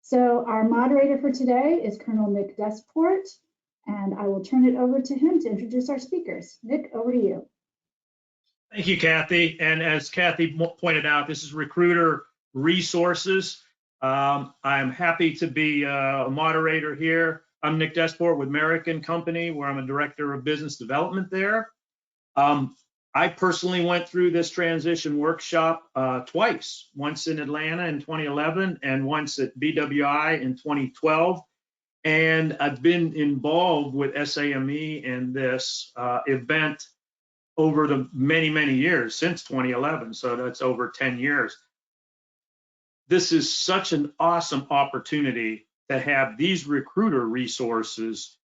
So our moderator for today is Colonel Nick Desport, and I will turn it over to him to introduce our speakers. Nick, over to you. Thank you, Kathy. And as Kathy pointed out, this is Recruiter Resources. I'm happy to be a moderator here. I'm Nick Desport with Merrick and Company, where I'm a director of business development there. I personally went through this transition workshop twice, once in Atlanta in 2011 and once at BWI in 2012. And I've been involved with SAME in this event over the many years since 2011. So that's over 10 years. This is such an awesome opportunity to have these recruiter resources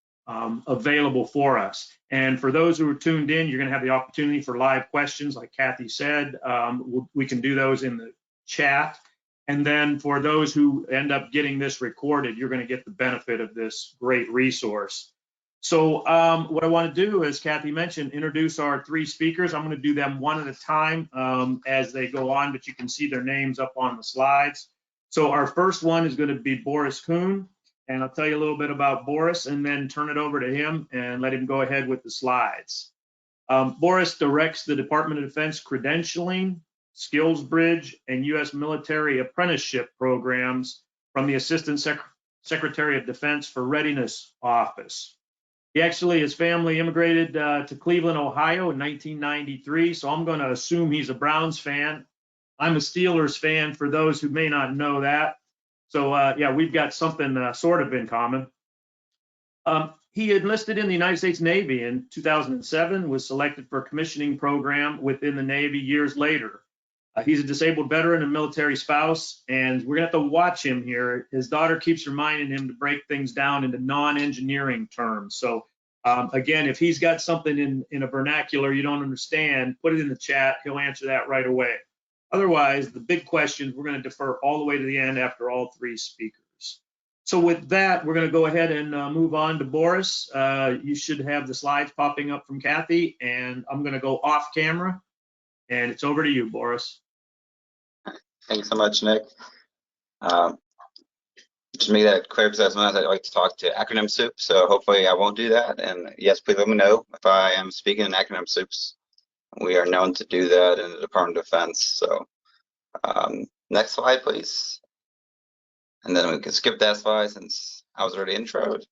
available for us. And for those who are tuned in, you're going to have the opportunity for live questions, like Kathy said. We can do those in the chat. And then for those who end up getting this recorded, you're going to get the benefit of this great resource. So what I want to do, as Kathy mentioned, introduce our three speakers. I'm going to do them one at a time as they go on, but you can see their names up on the slides. So our first one is going to be Boris Kuhn, and I'll tell you a little bit about Boris and then turn it over to him and let him go ahead with the slides. Boris directs the Department of Defense credentialing, SkillsBridge, and U.S. military apprenticeship programs from the Assistant Secretary of Defense for Readiness Office. His family immigrated to Cleveland, Ohio in 1993, so I'm going to assume he's a Browns fan. I'm a Steelers fan for those who may not know that. So yeah, we've got something sort of in common. He enlisted in the United States Navy in 2007, was selected for a commissioning program within the Navy years later. He's a disabled veteran and military spouse, and we're going to have to watch him here. His daughter keeps reminding him to break things down into non-engineering terms. So again, if he's got something in a vernacular you don't understand, put it in the chat. He'll answer that right away. Otherwise, the big questions, we're going to defer all the way to the end after all three speakers. So with that, we're going to go ahead and move on to Boris. You should have the slides popping up from Kathy, and I'm going to go off camera, and it's over to you, Boris. Thanks so much, Nick. Just to make that clear, because sometimes I like to talk to acronym soup, so hopefully I won't do that. And yes, please let me know if I am speaking in acronym soups. We are known to do that in the Department of Defense. So next slide, please. And then we can skip that slide since I was already introed.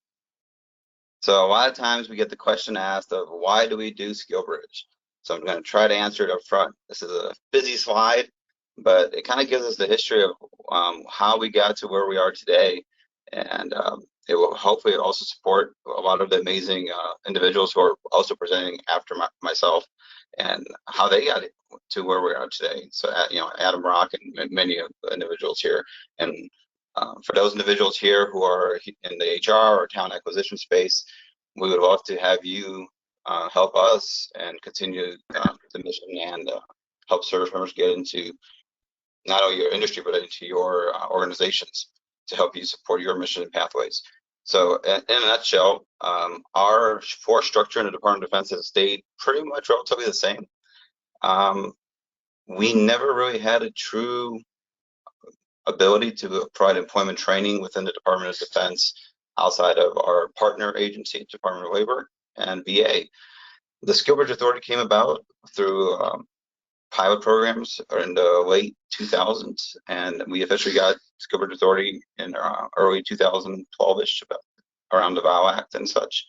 So a lot of times we get the question asked of why do we do SkillsBridge? So I'm going to try to answer it up front. This is a busy slide, but it kind of gives us the history of how we got to where we are today. And it will hopefully also support a lot of the amazing individuals who are also presenting after myself and how they got to where we are today. So, Adam, Rocke, and many of the individuals here. And for those individuals here who are in the HR or talent acquisition space, we would love to have you help us and continue the mission and help service members get into not only your industry, but into your organizations to help you support your mission and pathways. So in a nutshell, our force structure in the Department of Defense has stayed pretty much relatively the same. We never really had a true ability to provide employment training within the Department of Defense outside of our partner agency, Department of Labor and VA. The SkillsBridge Authority came about through pilot programs in the late 2000s, and we officially got SkillsBridge Authority in early 2012-ish, around the VOW Act and such.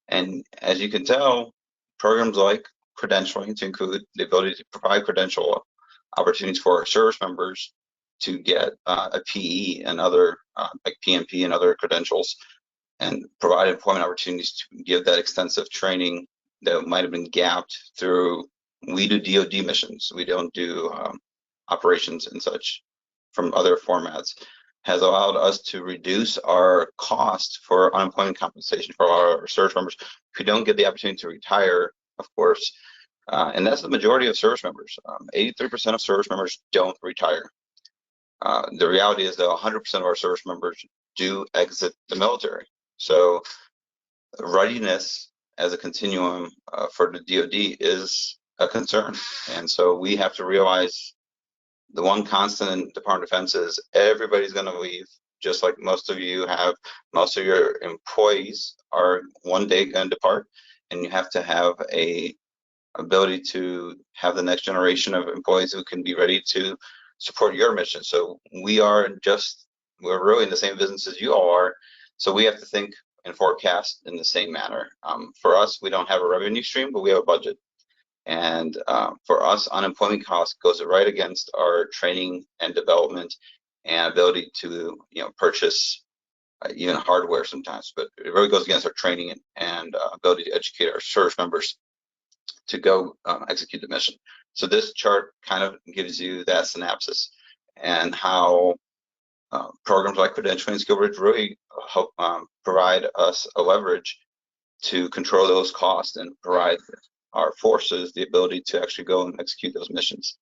And as you can tell, programs like credentialing, to include the ability to provide credential opportunities for our service members to get a PE and other like PMP and other credentials, and provide employment opportunities to give that extensive training that might have been gapped through. We do DoD missions. We don't do operations and such from other formats. Has allowed us to reduce our cost for unemployment compensation for our service members who don't get the opportunity to retire, of course. And that's the majority of service members. 83% of service members don't retire. The reality is that 100% of our service members do exit the military. So readiness as a continuum for the DoD is a concern. And so we have to realize the one constant in Department of Defense is everybody's going to leave just like most of you have, most of your employees are one day going to depart, and you have to have a ability to have the next generation of employees who can be ready to support your mission. So we're really in the same business as you all are. So we have to think and forecast in the same manner. For us, we don't have a revenue stream, but we have a budget. And for us, unemployment cost goes right against our training and development and ability to, purchase even hardware sometimes. But it really goes against our training and ability to educate our service members to go execute the mission. So this chart kind of gives you that synopsis and how programs like Credentialing and SkillsBridge really help provide us a leverage to control those costs and provide our forces the ability to actually go and execute those missions.